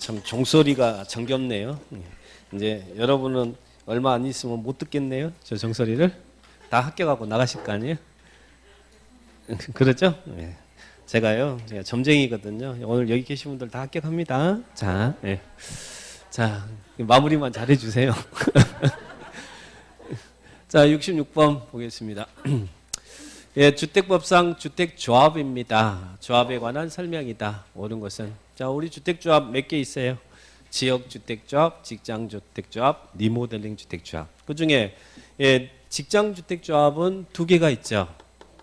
참 종소리가 정겹네요. 이제 여러분은 얼마 안 있으면 못 듣겠네요. 저 종소리를 다 합격하고 나가실 거 아니에요? 그렇죠? 네. 제가 점쟁이거든요. 오늘 여기 계신 분들 다 합격합니다. 자, 네. 자 마무리만 잘해주세요. 자, 66번 보겠습니다. 예, 주택법상 주택조합입니다. 조합에 관한 설명이다. 옳은 것은 자, 우리 주택조합 몇 개 있어요? 지역주택조합, 직장주택조합, 리모델링 주택조합. 그 중에 예, 직장주택조합은 두 개가 있죠.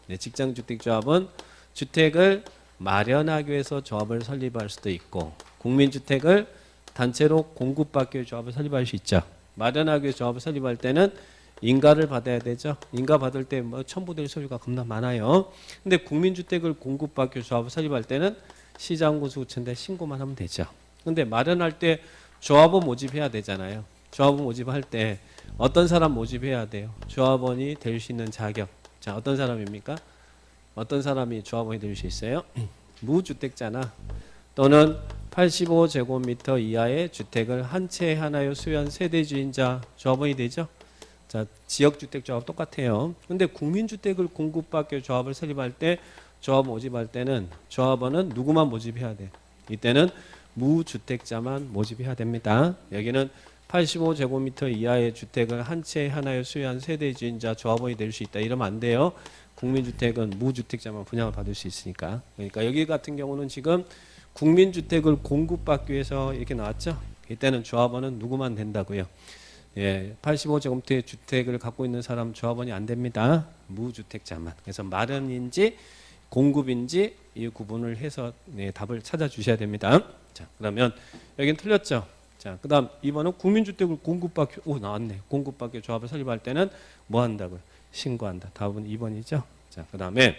네, 직장주택조합은 주택을 마련하기 위해서 조합을 설립할 수도 있고, 국민주택을 단체로 공급받기 위해 조합을 설립할 수 있죠. 마련하기 위해 조합을 설립할 때는 인가를 받아야 되죠. 인가 받을 때 뭐 첨부될 서류가 겁나 많아요. 근데 국민주택을 공급받기 위해 조합을 설립할 때는 시장군수구청에 신고만 하면 되죠. 근데 마련할 때 조합원 모집해야 되잖아요. 조합원 모집할 때 어떤 사람 모집해야 돼요? 조합원이 될 수 있는 자격. 자, 어떤 사람입니까? 어떤 사람이 조합원이 될 수 있어요? 무주택자나 또는 85제곱미터 이하의 주택을 한 채 하나요 수연 세대주인자 조합원이 되죠. 자, 지역주택조합 똑같아요. 근데 국민주택을 공급받기 위해 조합을 설립할 때 조합 모집할 때는 조합원은 누구만 모집해야 돼? 이때는 무주택자만 모집해야 됩니다. 여기는 85제곱미터 이하의 주택을 한 채 하나에 수여한 세대주인자 조합원이 될 수 있다. 이러면 안 돼요. 국민주택은 무주택자만 분양을 받을 수 있으니까. 그러니까 여기 같은 경우는 지금 국민주택을 공급받기 위해서 이렇게 나왔죠. 이때는 조합원은 누구만 된다고요? 예, 85제곱미터의 주택을 갖고 있는 사람 조합원이 안 됩니다. 무주택자만. 그래서 마련인지 공급인지 이 구분을 해서 네, 답을 찾아주셔야 됩니다. 자, 그러면 여기는 틀렸죠. 자, 그다음 2번은 국민주택을 공급받기 나왔네. 공급받기 조합을 설립할 때는 뭐 한다고요? 신고한다. 답은 2번이죠. 자, 그다음에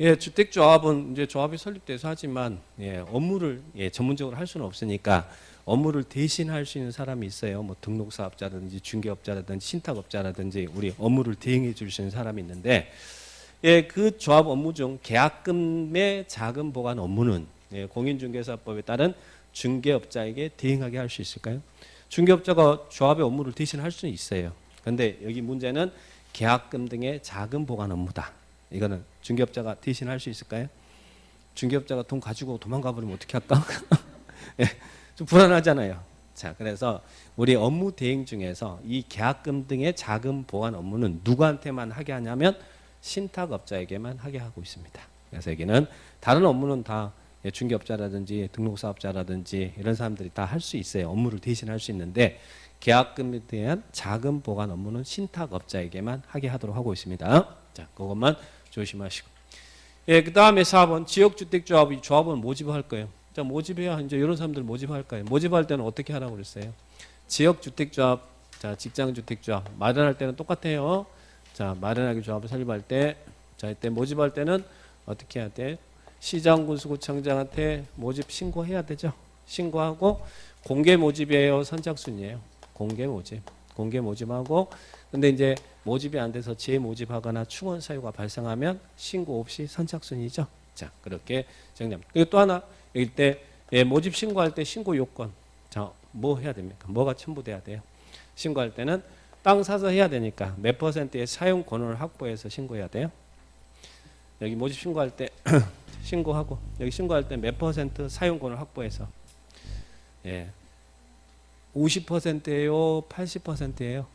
예, 주택조합은 이제 조합이 설립돼서 하지만 예, 업무를 예, 전문적으로 할 수는 없으니까 업무를 대신할 수 있는 사람이 있어요. 뭐 등록사업자라든지 중개업자라든지 신탁업자라든지 우리 업무를 대행해 줄 수 있는 사람이 있는데 예, 그 조합 업무 중 계약금의 자금 보관 업무는 예, 공인중개사법에 따른 중개업자에게 대행하게 할 수 있을까요? 중개업자가 조합의 업무를 대신할 수는 있어요. 그런데 여기 문제는 계약금 등의 자금 보관 업무다. 이거는 중개업자가 대신할 수 있을까요? 중개업자가 돈 가지고 도망가 버리면 어떻게 할까? 예, 좀 불안하잖아요. 자, 그래서 우리 업무 대행 중에서 이 계약금 등의 자금 보관 업무는 누구한테만 하게 하냐면 신탁업자에게만 하게 하고 있습니다. 그래서 여기는 다른 업무는 다 중개업자라든지 등록사업자라든지 이런 사람들이 다 할 수 있어요. 업무를 대신할 수 있는데 계약금에 대한 자금 보관 업무는 신탁업자에게만 하게 하도록 하고 있습니다. 자, 그것만 조심하시고. 예, 그 다음에 4번 지역주택조합이 조합을 모집할 거예요. 자, 모집해야 이제 이런 사람들 모집할 거예요. 모집할 때는 어떻게 하라고 그랬어요? 지역주택조합, 자, 직장주택조합 마련할 때는 똑같아요. 자, 마련하기 조합을 설립할 때, 자, 이때 모집할 때는 어떻게 해야 돼? 시장군수구청장한테 모집 신고해야 되죠. 신고하고 공개 모집이에요, 선착순이에요. 공개 모집. 공개 모집하고 근데 이제 모집이 안 돼서 재모집하거나 충원 사유가 발생하면 신고 없이 선착순이죠. 자, 그렇게 정리합니다. 그리고 또 하나 여기 때 예, 모집 신고할 때 신고 요건. 자, 뭐 해야 됩니까? 뭐가 첨부돼야 돼요? 신고할 때는 땅 사서 해야 되니까 몇 %의 사용 권한을 확보해서 신고해야 돼요? 여기 모집 신고할 때 신고하고 여기 신고할 때 몇 % 사용 권한을 확보해서 예. 50%예요? 80%예요?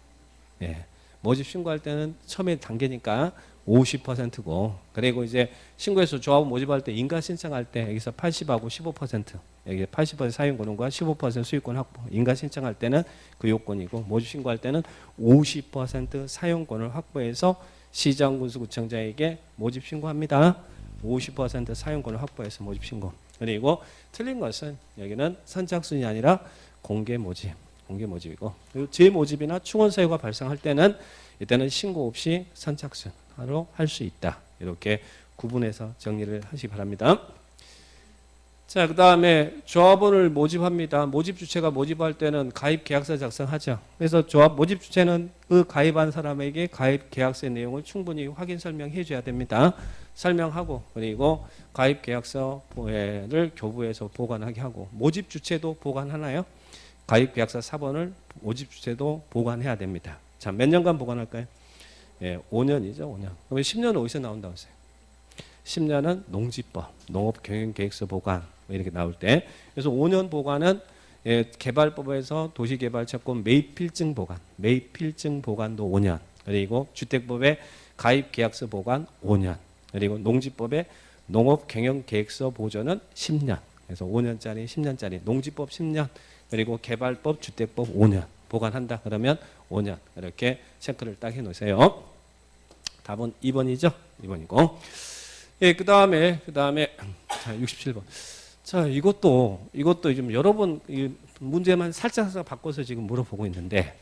예. 모집 신고할 때는 처음에 단계니까 50%고 그리고 이제 신고해서 조합 모집할 때 인가 신청할 때 여기서 80하고 15% 여기 80% 사용권과 15% 수익권 확보 인가 신청할 때는 그 요건이고 모집 신고할 때는 50% 사용권을 확보해서 시장군수구청장에게 모집 신고합니다. 50% 사용권을 확보해서 모집 신고. 그리고 틀린 것은 여기는 선착순이 아니라 공개 모집. 공개 모집이고 그리고 재모집이나 충원 사유가 발생할 때는 이때는 신고 없이 선착순으로 할 수 있다. 이렇게 구분해서 정리를 하시기 바랍니다. 자, 그 다음에 조합원을 모집합니다. 모집 주체가 모집할 때는 가입 계약서 작성하죠. 그래서 조합 모집 주체는 그 가입한 사람에게 가입 계약서의 내용을 충분히 확인 설명해 줘야 됩니다. 설명하고 그리고 가입계약서를 교부해서 보관하게 하고 모집 주체도 보관하나요? 가입계약서 사본을 모집 주체도 보관해야 됩니다. 자, 몇 년간 보관할까요? 예, 5년이죠, 5년. 그럼 10년은 어디서 나온다고 하세요? 10년은 농지법, 농업경영계획서 보관 이렇게 나올 때. 그래서 5년 보관은 예, 개발법에서 도시개발채권 매입필증 보관, 매입필증 보관도 5년. 그리고 주택법의 가입계약서 보관 5년. 그리고 농지법의 농업경영계획서 보존은 10년. 그래서 5년짜리, 10년짜리, 농지법 10년, 그리고 개발법, 주택법 5년 보관한다. 그러면 5년 이렇게 체크를 딱 해놓으세요. 답은 2번이죠. 2번이고. 예, 그 다음에 자, 67번. 자, 이것도 좀 여러 번 문제만 살짝 바꿔서 지금 물어보고 있는데,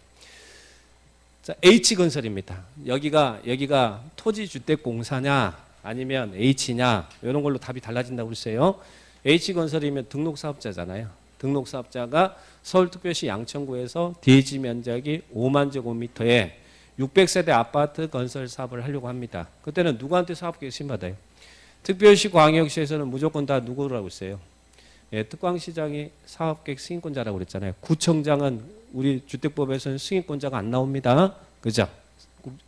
자, H건설입니다. 여기가 토지주택공사냐 아니면 H냐 이런 걸로 답이 달라진다고 그랬어요. H건설이면 등록사업자잖아요. 등록사업자가 서울특별시 양천구에서 대지 면적이 5만 제곱미터에 600세대 아파트 건설 사업을 하려고 합니다. 그때는 누구한테 사업계획 신받아요? 특별시 광역시에서는 무조건 다 누구라고 했어요? 예, 특광시장이 사업계획 승인권자라고 그랬잖아요. 구청장은 우리 주택법에서는 승인권자가 안 나옵니다. 그죠?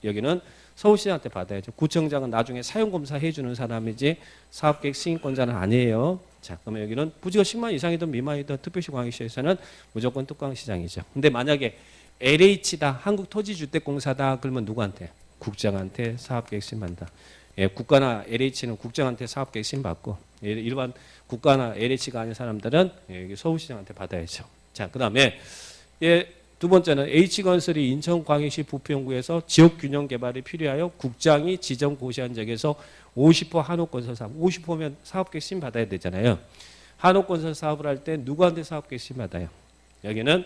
여기는 서울시한테 받아야죠. 구청장은 나중에 사용검사 해주는 사람이지 사업계획 승인권자는 아니에요. 자, 그러면 여기는 부지가 10만 이상이든 미만이든 특별시 광역시에서는 무조건 특광시장이죠. 근데 만약에 LH다, 한국토지주택공사다, 그러면 누구한테? 국장한테 사업계획 신받는다. 예, 국가나 LH는 국장한테 사업계획 신받고, 일반 국가나 LH가 아닌 사람들은 예, 서울시장한테 받아야죠. 자, 그 다음에 예, 두 번째는 H건설이 인천광역시 부평구에서 지역균형 개발이 필요하여 국장이 지정 고시한 적에서 50% 한옥건설 사업, 50%면 사업계획 신받아야 되잖아요. 한옥건설 사업을 할 때 누구한테 사업계획 신받아요? 여기는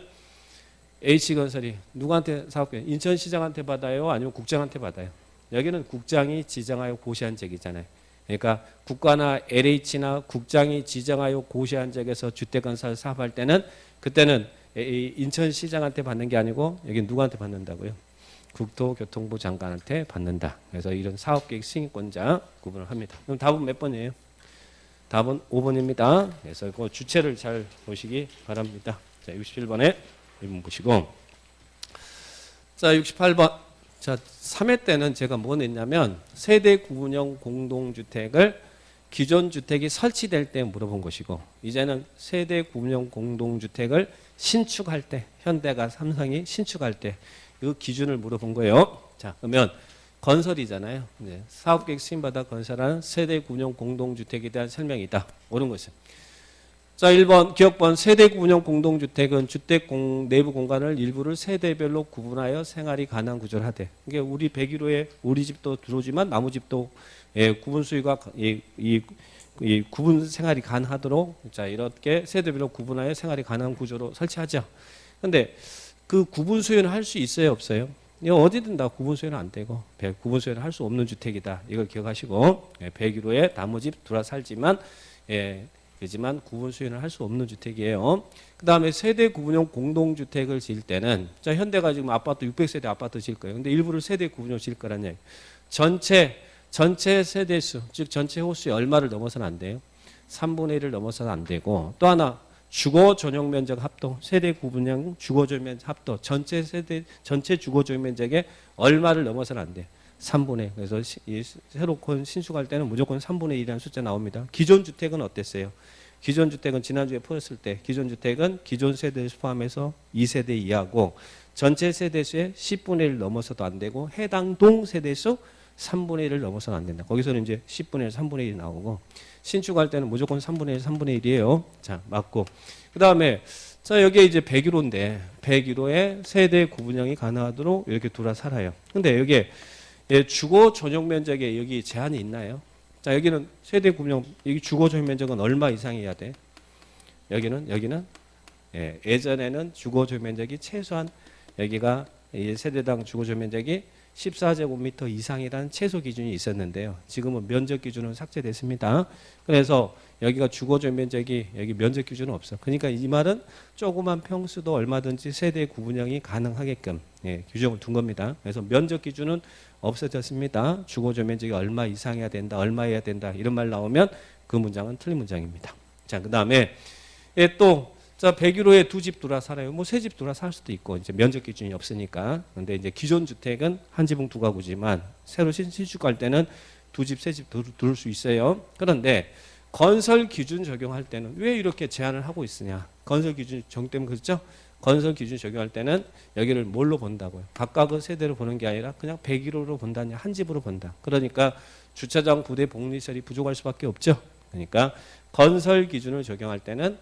H건설이 누구한테 사업계획? 인천시장한테 받아요? 아니면 국장한테 받아요? 여기는 국장이 지정하여 고시한 적이잖아요. 그러니까 국가나 LH나 국장이 지정하여 고시한 적에서 주택건설 사업할 때는 그때는 인천시장한테 받는 게 아니고 여기 누구한테 받는다고요? 국토교통부 장관한테 받는다. 그래서 이런 사업계획 승인권자 구분을 합니다. 그럼 답은 몇 번이에요? 답은 5번입니다. 그래서 그 주체를 잘 보시기 바랍니다. 자, 61번에 이분 보시고, 자, 68번. 자, 3회 때는 제가 뭐 냈냐면 세대 구분형 공동주택을 기존 주택이 설치될 때 물어본 것이고, 이제는 세대 구분형 공동주택을 신축할 때, 현대가 삼성이 신축할 때 그 기준을 물어본 거예요. 자, 그러면 건설이잖아요. 네, 사업계획 승인받아 건설하는 세대 구분형 공동주택에 대한 설명이다. 옳은 것은. 자, 1번 기억번 세대 구분형 공동주택은 주택 내부 공간을 일부를 세대별로 구분하여 생활이 가능한 구조를 하되, 이게 우리 101호에 우리 집도 들어오지만 나무 집도 예, 구분 수요가 이 구분 생활이 가능하도록 자, 이렇게 세대별로 구분하여 생활이 가능한 구조로 설치하죠. 근데 그 구분 수요는 할 수 있어요, 없어요? 이거 어디든 다 구분 수요는 안 되고 구분 수요는 할 수 없는 주택이다. 이걸 기억하시고 101호에 나무집 들어 살지만 그렇지만 구분 수요는 할 수 없는 주택이에요. 그 다음에 세대 구분형 공동주택을 지을 때는 자, 현대가 지금 아파트 600세대 아파트 지을 거예요. 근데 일부를 세대 구분형 지을 거란 얘기. 전체 세대수, 즉 전체 호수의 얼마를 넘어서는 안 돼요. 3분의 1을 넘어서는 안 되고, 또 하나 주거 전용 면적 합도, 세대 구분형 주거 전용 면적 합도, 전체 주거 전용 면적의 얼마를 넘어서는 안 돼. 3분의 1. 그래서 새로 신축할 때는 무조건 3분의 1이라는 숫자 나옵니다. 기존 주택은 어땠어요? 기존 주택은 지난주에 풀었을 때 기존 주택은 기존 세대수 포함해서 2세대 이하고 전체 세대수의 10분의 1 넘어서도 안 되고 해당 동 세대수 3분의 1을 넘어서는 안 된다. 거기서는 이제 10분의 1, 3분의 1이 나오고 신축할 때는 무조건 3분의 1, 3분의 1이에요. 자, 맞고. 그 다음에 자, 여기에 이제 101호인데 101호에 세대 구분형이 가능하도록 이렇게 돌아 살아요. 근데 여기에 주거 전용 면적에 여기 제한이 있나요? 자, 여기는 세대 구분형, 여기 주거 전용 면적은 얼마 이상이어야 돼? 여기는 예전에는 주거 전용 면적이 최소한 여기가 세대당 주거 전용 면적이 14제곱미터 이상이라는 최소 기준이 있었는데요. 지금은 면적 기준은 삭제됐습니다. 그래서 여기가 주거적 면적이 여기 면적 기준은 없어. 그러니까 이 말은 조그만 평수도 얼마든지 세대 구분형이 가능하게끔 규정을 둔 겁니다. 그래서 면적 기준은 없어졌습니다. 주거적 면적이 얼마 이상해야 된다, 얼마여야 된다 이런 말 나오면 그 문장은 틀린 문장입니다. 자, 그 다음에 또 자, 101호에 두 집 들어 살아요. 뭐 세 집 들어 살 수도 있고 이제 면적 기준이 없으니까. 근데 이제 기존 주택은 한 지붕 두 가구지만 새로 신축할 때는 두 집, 세 집 들을 수 있어요. 그런데 건설 기준 적용할 때는 왜 이렇게 제한을 하고 있으냐? 건설 기준 적용 때문에 그렇죠? 건설 기준 적용할 때는 여기를 뭘로 본다고요? 각각의 세대로 보는 게 아니라 그냥 101호로 본다냐? 한 집으로 본다. 그러니까 주차장, 부대, 복리시설이 부족할 수밖에 없죠. 그러니까 건설 기준을 적용할 때는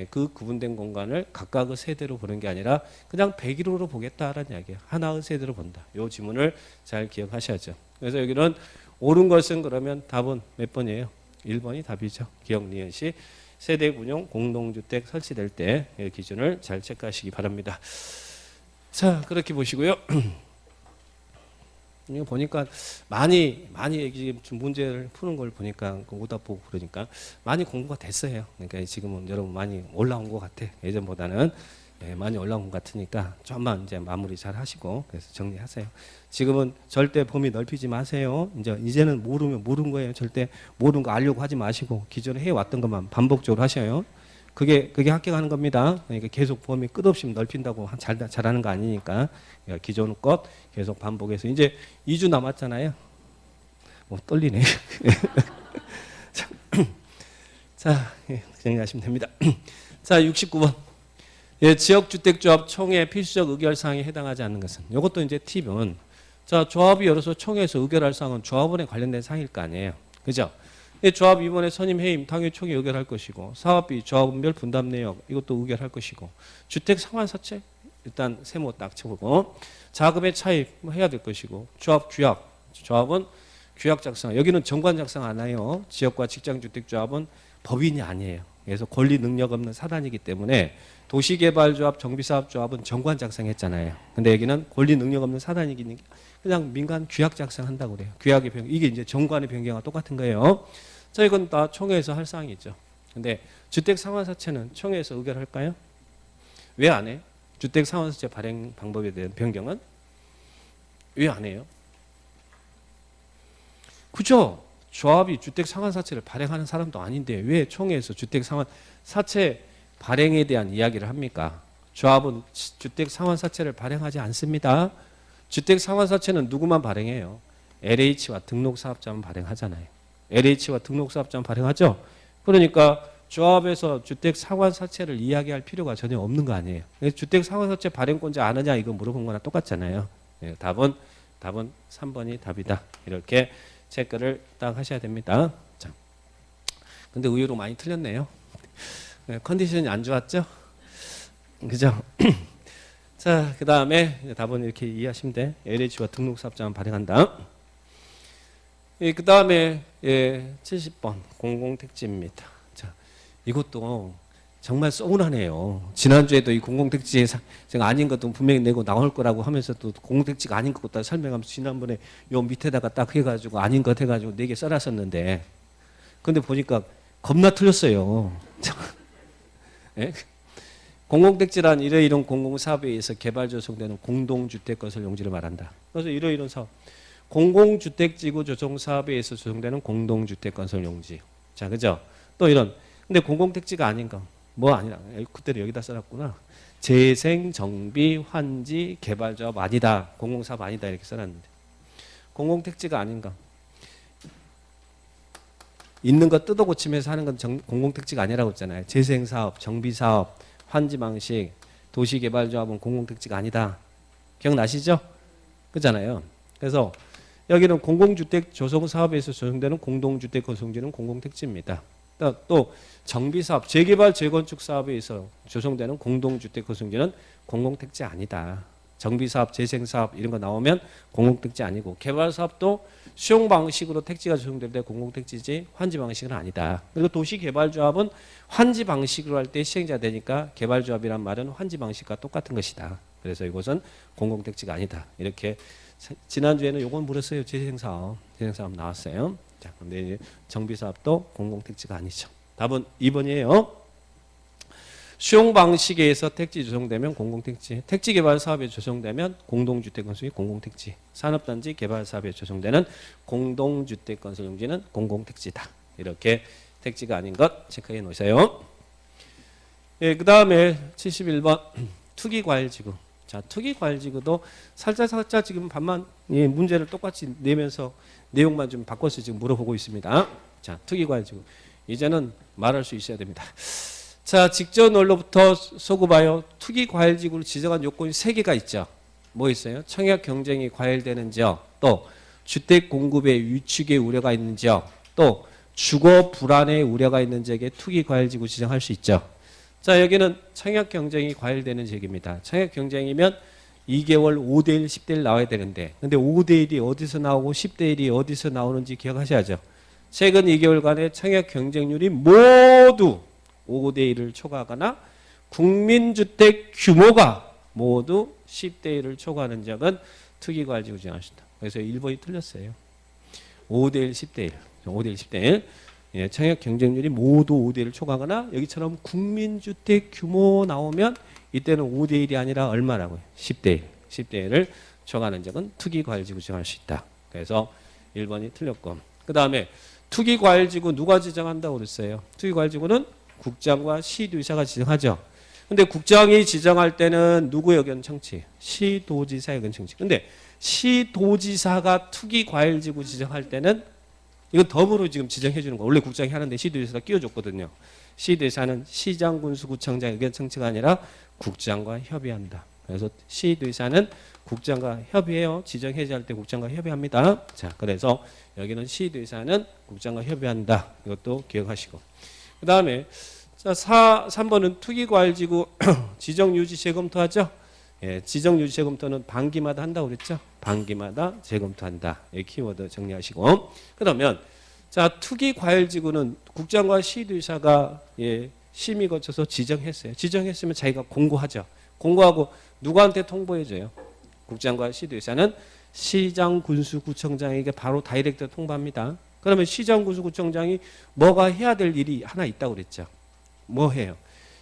그 구분된 공간을 각각의 세대로 보는 게 아니라 그냥 101호로 보겠다라는 이야기예요. 하나의 세대로 본다. 이 지문을 잘 기억하셔야죠. 그래서 여기는 옳은 것은 그러면 답은 몇 번이에요? 1번이 답이죠. 기억 니은시 세대 군용 공동주택 설치될 때 기준을 잘 체크하시기 바랍니다. 자, 그렇게 보시고요. 이거 보니까 많이 지금 문제를 푸는 걸 보니까 오답 보고 그러니까 많이 공부가 됐어요. 그러니까 지금은 여러분 많이 올라온 것 같아. 예전보다는 많이 올라온 것 같으니까 좀만 이제 마무리 잘 하시고 그래서 정리하세요. 지금은 절대 범위 넓히지 마세요. 이제는 모르면 모르는 거예요. 절대 모르는 거 알려고 하지 마시고 기존에 해왔던 것만 반복적으로 하셔요. 그게 합격하는 겁니다. 그러니까 계속 범위 끝없이 넓힌다고 잘하는 거 아니니까 기존 것 계속 반복해서 이제 2주 남았잖아요. 떨리네. 자, 정리하시면 됩니다. 자, 69번. 지역주택조합 총회 필수적 의결사항에 해당하지 않는 것은 이것도 이제 팁은 자, 조합이 열어서 총회에서 의결할 사항은 조합원에 관련된 사항일 거 아니에요. 그죠? 조합 위원회 선임 해임 당연히 총회 의결할 것이고 사업비 조합원별 분담 내역 이것도 의결할 것이고 주택 상환 사채 일단 세모 딱 쳐보고 자금의 차입 해야 될 것이고 조합 규약 조합은 규약 작성 여기는 정관 작성 안 해요. 지역과 직장주택조합은 법인이 아니에요. 그래서 권리 능력 없는 사단이기 때문에 도시개발조합 정비사업조합은 정관 작성했잖아요. 근데 여기는 권리 능력 없는 사단이기 그냥 민간 규약 작성한다고 그래요. 규약의 변경 이게 이제 정관의 변경과 똑같은 거예요. 자, 이건 다 총회에서 할 사항이죠. 근데 주택 상환사채는 총회에서 의결할까요? 왜 안 해요? 주택 상환사채 발행 방법에 대한 변경은 왜 안 해요? 그죠? 조합이 주택 상환사채를 발행하는 사람도 아닌데 왜 총회에서 주택 상환사채 발행에 대한 이야기를 합니까? 조합은 주택 상환사채를 발행하지 않습니다. 주택 상환사채는 누구만 발행해요? LH와 등록사업자만 발행하잖아요. LH와 등록사업자만 발행하죠? 그러니까 조합에서 주택 상환사채를 이야기할 필요가 전혀 없는 거 아니에요. 주택 상환사채 발행권자 아느냐 이거 물어본 거나 똑같잖아요. 답은 3번이 답이다. 이렇게 체크를 딱 하셔야 됩니다. 자, 근데 의외로 많이 틀렸네요. 컨디션이 안 좋았죠? 그죠? 자, 그 다음에 답은 이렇게 이해하시면 돼. LH와 등록사업자만 발행한다. 그 다음에 70번 공공택지입니다. 자, 이것도 정말 서운하네요. 지난주에도 이 공공택지 아닌 것도 분명히 내고 나올 거라고 하면서도 공공택지가 아닌 것도 설명하면서 지난번에 요 밑에다가 딱 해가지고 아닌 것 해가지고 4개 써놨었는데 근데 보니까 겁나 틀렸어요. 예? 공공택지란 이러이러한 공공사업에 의해서 개발 조성되는 공동주택 건설 용지를 말한다. 그래서 이러이러한 사업 공공주택지구 조성사업에 의해서 조성되는 공동주택 건설 용지. 자, 그죠? 또 이런 근데 공공택지가 아닌 거 뭐 아니라 그때도 여기다 써놨구나. 재생, 정비, 환지, 개발조합 아니다. 공공사업 아니다 이렇게 써놨는데 공공택지가 아닌가? 있는 거 뜯어 고치면서 하는 건 공공택지가 아니라고 했잖아요. 재생사업, 정비사업, 환지방식, 도시개발조합은 공공택지가 아니다. 기억나시죠? 그잖아요. 그래서 여기는 공공주택 조성사업에서 조성되는 공동주택 건설용지는 공공택지입니다. 또 정비사업, 재개발, 재건축 사업에 의해서 조성되는 공동주택 건설용지는 공공택지 아니다. 정비사업, 재생사업 이런 거 나오면 공공택지 아니고 개발사업도 수용 방식으로 택지가 조성될 때 공공택지지 환지 방식은 아니다. 그리고 도시개발조합은 환지 방식으로 할 때 시행자 되니까 개발조합이란 말은 환지 방식과 똑같은 것이다. 그래서 이것은 공공택지가 아니다. 이렇게 지난주에는 요건 물었어요. 재생사업 나왔어요. 자, 근데 이제 정비사업도 공공택지가 아니죠. 답은 2번이에요. 수용 방식에 의해서 택지 조성되면 공공택지, 택지 개발 사업에 조성되면 공동주택 건설이 공공택지, 산업단지 개발 사업에 조성되는 공동주택 건설 용지는 공공택지다. 이렇게 택지가 아닌 것 체크해 놓으세요. 예, 그 다음에 71번 투기과열지구. 자, 투기과열지구도 살짝 지금 반만 예, 문제를 똑같이 내면서 내용만 좀 바꿔서 지금 물어보고 있습니다. 자, 투기과열지구. 이제는 말할 수 있어야 됩니다. 자, 직전 원로부터 소급하여 투기과열지구를 지정한 요건이 3개가 있죠. 뭐 있어요? 청약 경쟁이 과열되는 지역, 또 주택 공급의 위축의 우려가 있는 지역, 또 주거 불안의 우려가 있는 지역에 투기과열지구 지정할 수 있죠. 자, 여기는 청약 경쟁이 과열되는 지역입니다. 청약 경쟁이면 2개월 5대1, 10대1 나와야 되는데, 근데 5대1이 어디서 나오고 10대1이 어디서 나오는지 기억하셔야죠. 최근 2개월간의 청약 경쟁률이 모두 5대1을 초과하거나 국민주택 규모가 모두 10대1을 초과하는 지역은 투기과열지구 지정하신다. 그래서 1번이 틀렸어요. 5대1, 10대1. 5대1, 10대1. 예, 청약 경쟁률이 모두 5대1을 초과하거나 여기처럼 국민주택 규모 나오면 이때는 5대1이 아니라 얼마라고요? 10대1. 10대1을 초과하는 지역은 투기과열지구 지정할 수 있다. 그래서 1번이 틀렸고. 그 다음에 투기과열지구 누가 지정한다고 그랬어요? 투기과열지구는 국장과 시도지사가 지정하죠. 근데 국장이 지정할 때는 누구 의견 청취? 시도지사 의견 청취. 근데 시도지사가 투기과열지구 지정할 때는 이거 더불어 지금 지정해 주는 거. 원래 국장이 하는데 시도지사가 끼워줬거든요. 시도지사는 시장군수구청장 의견 청취가 아니라 국장과 협의한다. 그래서 시도지사는 국장과 협의해요. 지정 해제할 때 국장과 협의합니다. 자, 그래서 여기는 시도지사는 국장과 협의한다. 이것도 기억하시고. 그 다음에 3번은 투기과열지구 지정유지 재검토하죠. 예, 지정유지 재검토는 반기마다 한다고 그랬죠. 반기마다 재검토한다. 이 키워드 정리하시고. 그러면 자, 투기과열지구는 국장과 시도지사가 예, 심의 거쳐서 지정했어요. 지정했으면 자기가 공고하죠. 공고하고 누구한테 통보해줘요? 국장과 시도지사는 시장군수구청장에게 바로 다이렉트 통보합니다. 그러면 시장군수구청장이 뭐가 해야 될 일이 하나 있다고 그랬죠. 뭐 해요?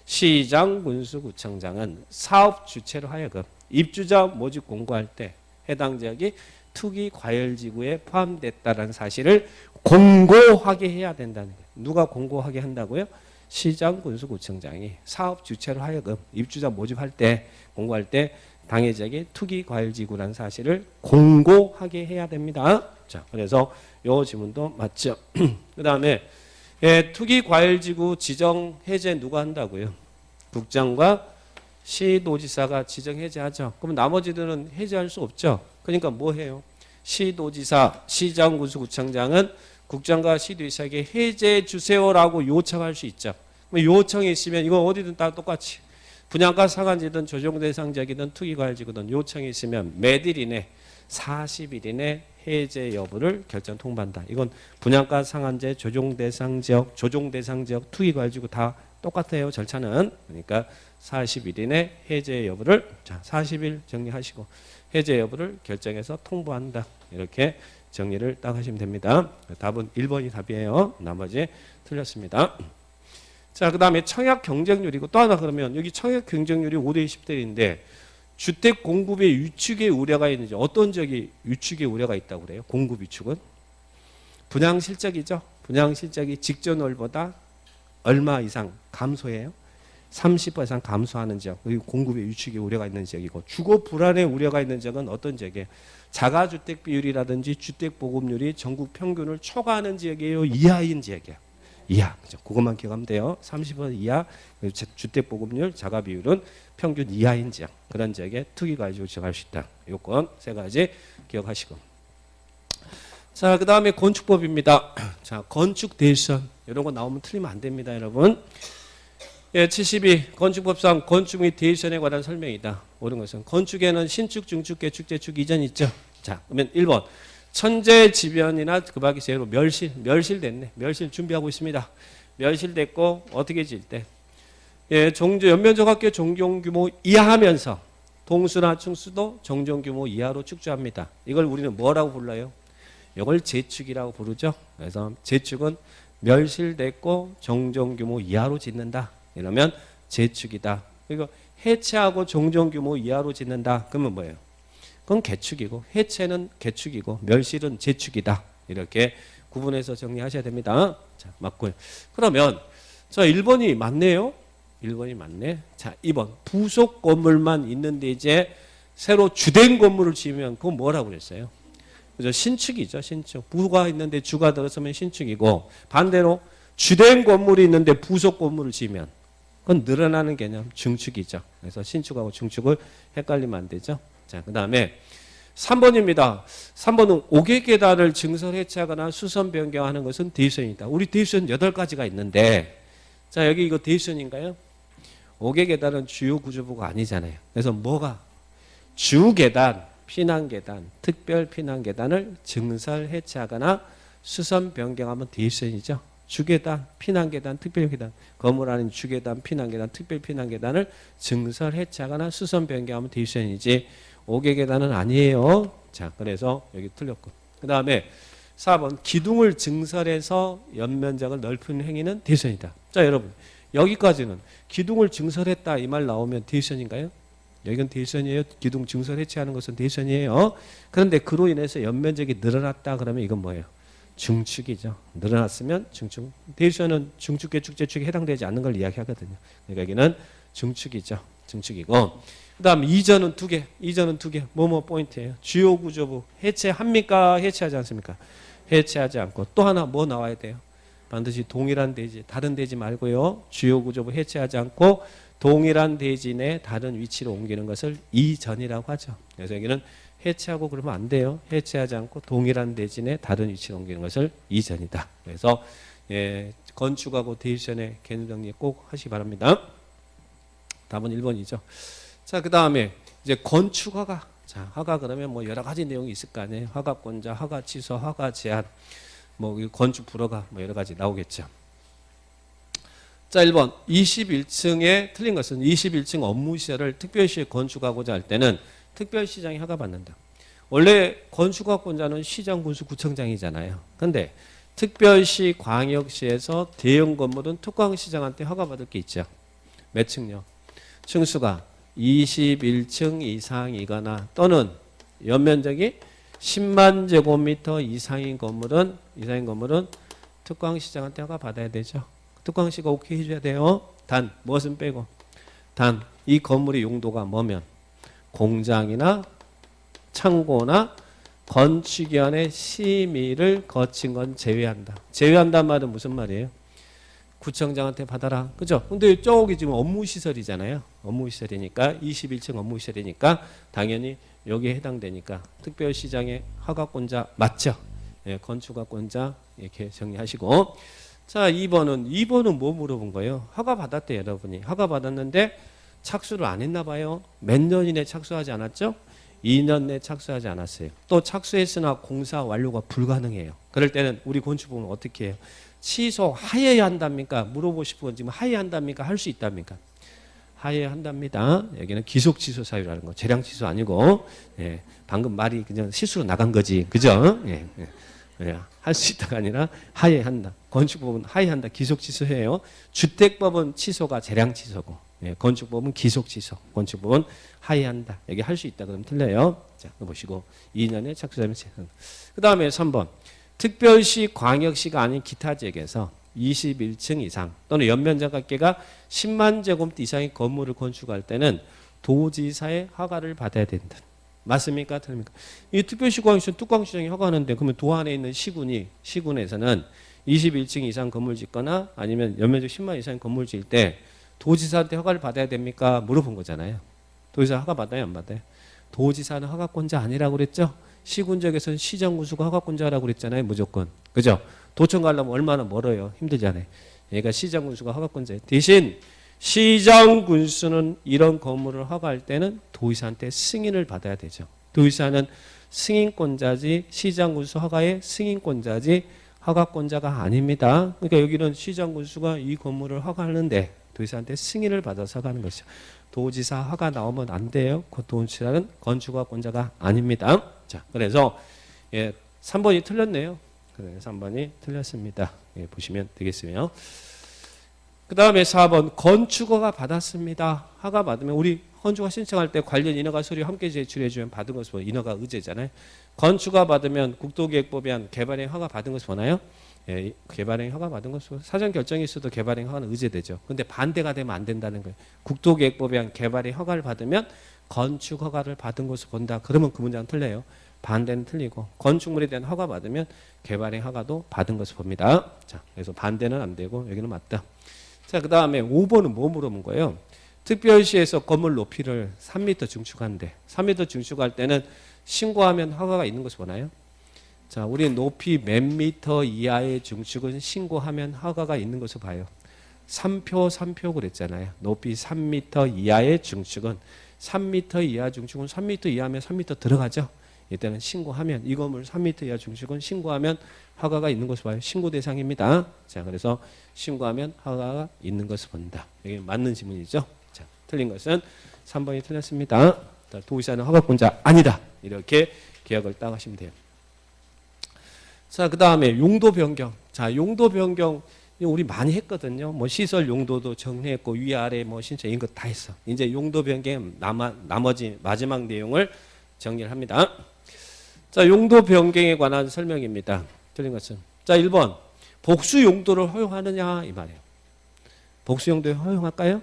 시장군수구청장은 사업 주체로 하여금 입주자 모집 공고할 때 해당 지역이 투기과열지구에 포함됐다는 사실을 공고하게 해야 된다는 거예요. 누가 공고하게 한다고요? 시장군수구청장이 사업 주체로 하여금 입주자 모집할 때 공고할 때 당해 지역이 투기과열지구라는 사실을 공고하게 해야 됩니다. 자, 그래서 요 지문도 맞죠. 그 다음에 예, 투기과열지구 지정 해제 누가 한다고요? 국장과 시도지사가 지정 해제하죠. 그럼 나머지들은 해제할 수 없죠. 그러니까 뭐 해요? 시도지사, 시장군수구청장은 국장과 시도지사에게 해제해 주세요라고 요청할 수 있죠. 요청이 있으면 이건 어디든 다 똑같이 분양가 상한지든 조정 대상 지역이든 투기과열지구든 요청이 있으면 몇일 이내 40일 이내 해제 여부를 결정 통보한다. 이건 분양가 상한제, 조정 대상 지역, 투기과열지구 다 똑같아요. 절차는. 그러니까 40일 이내 해제 여부를 자 40일 정리하시고 해제 여부를 결정해서 통보한다. 이렇게 정리를 딱 하시면 됩니다. 답은 1번이 답이에요. 나머지 틀렸습니다. 자, 그 다음에 청약 경쟁률이고 또 하나 그러면 여기 청약 경쟁률이 5대 10대인데 주택 공급의 위축의 우려가 있는지 어떤 지역이 위축의 우려가 있다고 그래요? 공급 위축은? 분양 실적이죠. 분양 실적이 직전 월보다 얼마 이상 감소해요? 30% 이상 감소하는 지역, 공급의 위축의 우려가 있는 지역이고 주거 불안의 우려가 있는 지역은 어떤 지역이에요? 자가주택 비율이라든지 주택 보급률이 전국 평균을 초과하는 지역이에요? 이하인 지역이에요? 이하. 그죠? 그것만 기억하면 돼요. 30% 이하 주택 보급률, 자가 비율은 평균 이하인 지역. 그런 지역에 투기과열지구 지정할 수 있다. 요건 세 가지 기억하시고. 자, 그 다음에 건축법입니다. 자, 건축 대선 이런 거 나오면 틀리면 안 됩니다, 여러분. 예, 72 건축법상 건축 및 대선에 관한 설명이다. 옳은 것은 건축에는 신축, 중축, 개축, 재축 이전이 있죠. 자, 그러면 1번 천재지변이나 그 밖이 제로 멸실됐네. 멸실 준비하고 있습니다. 멸실됐고 어떻게 질 때? 예, 연면적합계 종종 규모 이하하면서 동수나 층수도 종종 규모 이하로 축조합니다. 이걸 우리는 뭐라고 불러요? 이걸 재축이라고 부르죠. 그래서 재축은 멸실됐고 정정규모 이하로 짓는다. 이러면 재축이다. 그리고 해체하고 정정규모 이하로 짓는다. 그러면 뭐예요? 그건 개축이고 해체는 개축이고 멸실은 재축이다. 이렇게 구분해서 정리하셔야 됩니다. 자, 맞고요. 그러면 자, 1번이 맞네요. 1번이 맞네. 자, 2번. 부속 건물만 있는데 이제 새로 주된 건물을 지으면 그건 뭐라고 그랬어요? 그죠? 신축이죠. 신축. 부가 있는데 주가 들어서면 신축이고 반대로 주된 건물이 있는데 부속 건물을 지으면 그건 늘어나는 개념 증축이죠. 그래서 신축하고 증축을 헷갈리면 안 되죠. 자, 그다음에 3번입니다. 3번은 옥외계단을 증설 해체하거나 수선 변경하는 것은 대입선이다. 우리 대입선 8가지가 있는데 자, 여기 이거 대입선인가요? 옥외계단은 주요 구조부가 아니잖아요. 그래서 뭐가 주계단, 피난계단, 특별 피난계단을 증설 해체하거나 수선 변경하면 대입선이죠. 주계단, 피난계단, 특별계단, 건물 안에 주계단, 피난계단, 특별 피난계단을 증설 해체하거나 수선 변경하면 대입선이지 옥외계단은 아니에요. 자, 그래서 여기 틀렸고. 그 다음에 4번 기둥을 증설해서 연면적을 넓히는 행위는 대입선이다. 자, 여러분 여기까지는 기둥을 증설했다 이 말 나오면 대입선인가요? 여기는 대입선이에요. 기둥 증설 해체하는 것은 대입선이에요. 그런데 그로 인해서 연면적이 늘어났다 그러면 이건 뭐예요? 증축이죠. 늘어났으면 증축. 대입선은 증축, 개축, 재축에 해당되지 않는 걸 이야기하거든요. 그러니까 여기는 증축이죠. 증축이고. 그 다음 이전은 2개. 이전은 2개. 뭐뭐 포인트예요. 주요 구조부 해체합니까? 해체하지 않습니까? 해체하지 않고 또 하나 뭐 나와야 돼요? 반드시 동일한 대지, 다른 대지 말고요. 주요 구조부 해체하지 않고 동일한 대지 내 다른 위치로 옮기는 것을 이전이라고 하죠. 그래서 여기는 해체하고 그러면 안 돼요. 해체하지 않고 동일한 대지 내 다른 위치로 옮기는 것을 이전이다. 그래서 건축하고 대입선의 개념 정리 꼭 하시기 바랍니다. 답은 1번이죠. 자, 그 다음에 이제 건축허가. 자, 허가 그러면 뭐 여러 가지 내용이 있을 거 아니에요. 허가권자, 허가 취소, 허가 제한, 뭐 건축 불허가 뭐 여러 가지 나오겠죠. 자, 1번 21층에 틀린 것은 21층 업무시설을 특별시에 건축하고자 할 때는 특별시장이 허가받는다. 원래 건축허가권자는 시장, 군수, 구청장이잖아요. 그런데 특별시, 광역시에서 대형 건물은 특광시장한테 허가받을 게 있죠. 몇 층요? 층수가 21층 이상이거나 또는 연면적이 10만 제곱미터 이상인 건물은 특광시장한테 허가받아야 되죠. 특광시가 오케이 해줘야 돼요. 단 무엇은 빼고 단 이 건물의 용도가 뭐면 공장이나 창고나 건축위원회 심의를 거친 건 제외한다. 제외한다는 말은 무슨 말이에요? 구청장한테 받아라. 그죠? 근데 저기 지금 업무시설이잖아요. 업무시설이니까 21층 업무시설이니까 당연히 여기에 해당되니까 특별시장의 허가권자 맞죠? 예, 건축허가권자 이렇게 정리하시고. 자, 2번은 뭐 물어본 거예요? 허가 받았대요, 여러분이. 허가 받았는데 착수를 안 했나 봐요. 몇 년 이내 착수하지 않았죠? 2년 내 착수하지 않았어요. 또 착수했으나 공사 완료가 불가능해요. 그럴 때는 우리 건축부는 어떻게 해요? 취소하여야 한답니까? 물어보시고 지금 하여한답니까? 할 수 있답니까? 하여한답니다. 여기는 기속 취소 사유라는 거. 재량 취소 아니고, 예, 방금 말이 그냥 실수로 나간 거지. 그죠? 예, 예. 할 수 있다가 아니라 하해한다. 건축법은 하해한다. 기속 취소해요. 주택법은 취소가 재량 취소고, 예, 건축법은 기속 취소. 건축법은 하해한다. 여기 할 수 있다 그러면 틀려요. 자, 보시고 2년에 착수자면 그 다음에 3번 특별시, 광역시가 아닌 기타 지역에서 21층 이상 또는 연면적 합계가 10만 제곱미터 이상의 건물을 건축할 때는 도지사의 허가를 받아야 된다. 맞습니까? 틀립니까? 이 특별시, 광역시, 특광시장이 허가하는데 그러면 도 안에 있는 시군에서는 21층 이상 건물 짓거나 아니면 연면적 10만 이상의 건물 지을 때 도지사한테 허가를 받아야 됩니까? 물어본 거잖아요. 도지사 허가 받아요, 안 받아요? 도지사는 허가권자 아니라고 그랬죠? 시군적에서는 시장, 군수가 허가권자라고 그랬잖아요, 무조건. 그죠? 도청 가려면 얼마나 멀어요. 힘들잖아요. 얘가 시장, 군수가 허가권자예요. 대신 시장, 군수는 이런 건물을 허가할 때는 도지사한테 승인을 받아야 되죠. 도지사는 승인권자지 시장, 군수 허가의 승인권자지 허가권자가 아닙니다. 그러니까 여기는 시장, 군수가 이 건물을 허가하는데 도지사한테 승인을 받아서 허가하는 것이죠. 도지사 허가 나오면 안 돼요. 그 도지사는 건축허가권자가 아닙니다. 자, 그래서 3번이 틀렸네요. 그래서 3번이 틀렸습니다. 예, 보시면 되겠어요. 그 다음에 4번 건축허가 받았습니다. 허가 받으면 우리 건축허 신청할 때 관련 인허가 서류 함께 제출해주면 받은 것을 보나요? 인허가 의제잖아요. 건축허가 받으면 국도계획법에 한 개발행 허가 받은 것을 보나요? 예, 개발행 허가 받은 것으로 사전 결정이 있어도 개발행 허가는 의제되죠. 근데 반대가 되면 안 된다는 거예요. 국도계획법에 한 개발행 허가를 받으면 건축 허가를 받은 것을 본다. 그러면 그 문장은 틀려요. 반대는 틀리고 건축물에 대한 허가 받으면 개발행 허가도 받은 것을 봅니다. 자, 그래서 반대는 안 되고 여기는 맞다. 자, 그 다음에 5번은 뭐 물어본 거예요? 특별시에서 건물 높이를 3m 증축하는데 3m 증축할 때는 신고하면 허가가 있는 것을 보나요? 자, 우리 높이 몇 미터 이하의 증축은 신고하면 허가가 있는 것을 봐요. 3표 그랬잖아요. 높이 3m 이하의 증축은 3m 이하 증축은 3m 이하면 3m 들어가죠. 이때는 신고하면 이 건물 3m 이하 증축은 신고하면 허가가 있는 것을 봐요. 신고 대상입니다. 자, 그래서 신고하면 허가가 있는 것을 본다. 이게 맞는 지문이죠. 자, 틀린 것은 3번이 틀렸습니다. 도의사는 허가권자 아니다. 이렇게 기억을 딱 하시면 돼요. 자, 그 다음에 용도 변경. 자, 용도 변경 우리 많이 했거든요. 뭐 시설 용도도 정리했고 위아래 뭐 신청 이런 거 다 했어. 이제 용도 변경 나머지 마지막 내용을 정리를 합니다. 자, 용도 변경에 관한 설명입니다. 틀린 것은 자, 1번 복수 용도를 허용하느냐 이 말이에요. 복수 용도에 허용할까요?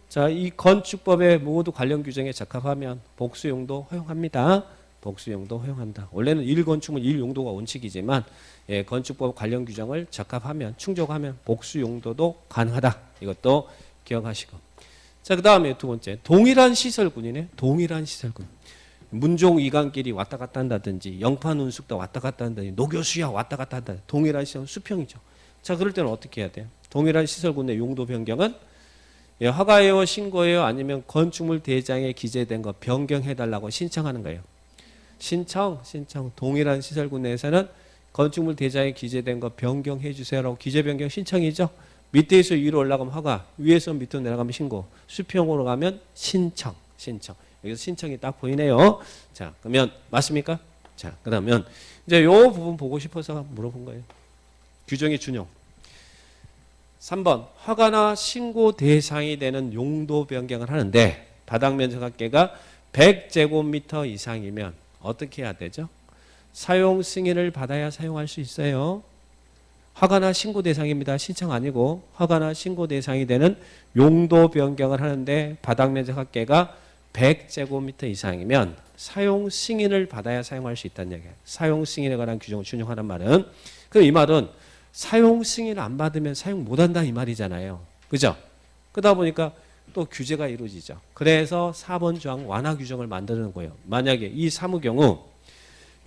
자, 이 건축법의 모두 관련 규정에 적합하면 복수 용도 허용합니다. 복수 용도 허용한다. 원래는 1건축은 1용도가 원칙이지만 예, 건축법 관련 규정을 적합하면 충족하면 복수 용도도 가능하다. 이것도 기억하시고. 자, 그 다음에 두 번째 동일한 시설군이네. 동일한 시설군. 문종 이강길이 왔다 갔다 한다든지 영판 운숙도 왔다 갔다 한다든지 노교수야 왔다 갔다 한다. 동일한 시설은 수평이죠. 자, 그럴 때는 어떻게 해야 돼요? 동일한 시설군의 용도 변경은 예, 허가예요, 신고예요, 아니면 건축물 대장에 기재된 거 변경해달라고 신청하는 거예요. 신청. 동일한 시설군 내에서는 건축물 대장에 기재된 거 변경해 주세요라고 기재 변경 신청이죠. 밑에서 위로 올라가면 허가, 위에서 밑으로 내려가면 신고, 수평으로 가면 신청. 여기서 신청이 딱 보이네요. 자, 그러면 맞습니까? 자, 그러면 이제 요 부분 보고 싶어서 물어본 거예요. 규정의 준용. 3번 허가나 신고 대상이 되는 용도 변경을 하는데 바닥 면적 합계가 100제곱미터 이상이면 어떻게 해야 되죠? 사용 승인을 받아야 사용할 수 있어요. 허가나 신고 대상입니다. 신청 아니고 허가나 신고 대상이 되는 용도 변경을 하는데 바닥 면적 합계가 100제곱미터 이상이면 사용 승인을 받아야 사용할 수 있다는 얘기예요. 사용 승인에 관한 규정을 준용하는 말은 그럼 이 말은 사용 승인을 안 받으면 사용 못한다 이 말이잖아요. 그죠? 그러다 보니까 또 규제가 이루어지죠. 그래서 4번 조항 완화 규정을 만드는 거예요. 만약에 이 사무 경우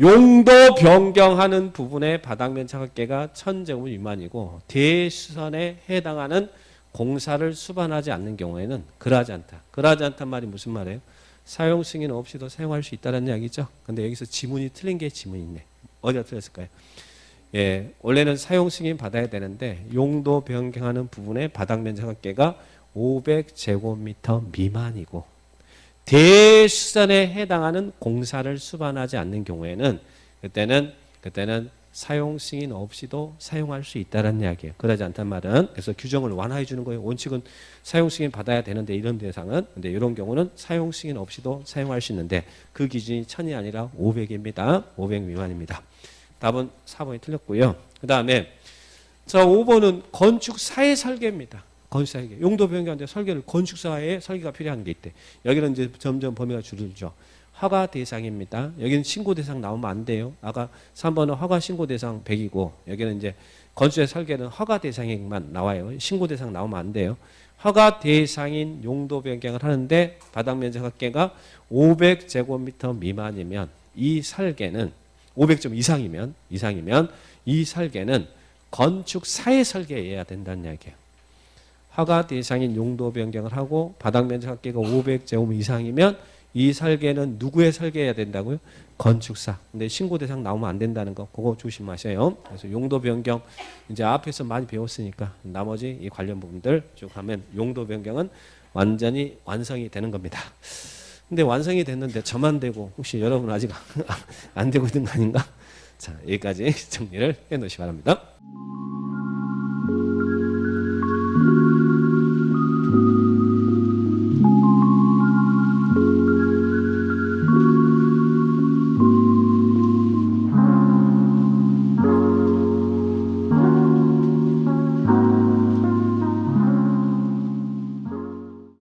용도 변경하는 부분의 바닥 면적 합계가 1000제곱 미만이고 대수선에 해당하는 공사를 수반하지 않는 경우에는 그러하지 않다. 그러하지 않단 말이 무슨 말이에요? 사용 승인 없이도 사용할 수 있다는 이야기죠. 근데 여기서 지문이 틀린 게 지문이 있네. 어디가 틀렸을까요? 예, 원래는 사용 승인 받아야 되는데 용도 변경하는 부분의 바닥 면적 합계가 500제곱미터 미만이고 대수선에 해당하는 공사를 수반하지 않는 경우에는 그때는 사용 승인 없이도 사용할 수 있다는 이야기예요. 그러지 않단 말은 그래서 규정을 완화해 주는 거예요. 원칙은 사용 승인 받아야 되는데 이런 대상은 근데 이런 경우는 사용 승인 없이도 사용할 수 있는데 그 기준이 1000이 아니라 500입니다. 500 미만입니다. 답은 4번이 틀렸고요. 그 다음에 자 5번은 건축사의 설계입니다. 건축사의 용도 변경하는데 설계를 건축사의 설계가 필요한 게 있대. 여기는 이제 점점 범위가 줄어들죠. 허가 대상입니다. 여기는 신고 대상 나오면 안 돼요. 아까 3번은 허가 신고 대상 100이고 여기는 이제 건축의 설계는 허가 대상에만 나와요. 신고 대상 나오면 안 돼요. 허가 대상인 용도 변경을 하는데 바닥 면적 합계가 500제곱미터 미만이면 이 설계는 500점 이상이면 이 설계는 건축사의 설계해야 된다는 이야기예요. 허가 대상인 용도 변경을 하고 바닥 면적 합계가 500제곱 이상이면 이 설계는 누구의 설계해야 된다고요? 건축사. 근데 신고 대상 나오면 안 된다는 거 그거 조심하셔요. 그래서 용도 변경 이제 앞에서 많이 배웠으니까 나머지 이 관련 부분들 쭉 하면 용도 변경은 완전히 완성이 되는 겁니다. 근데 완성이 됐는데 저만 되고 혹시 여러분 아직 안 되고 있는 거 아닌가? 자, 여기까지 정리를 해 놓으시기 바랍니다.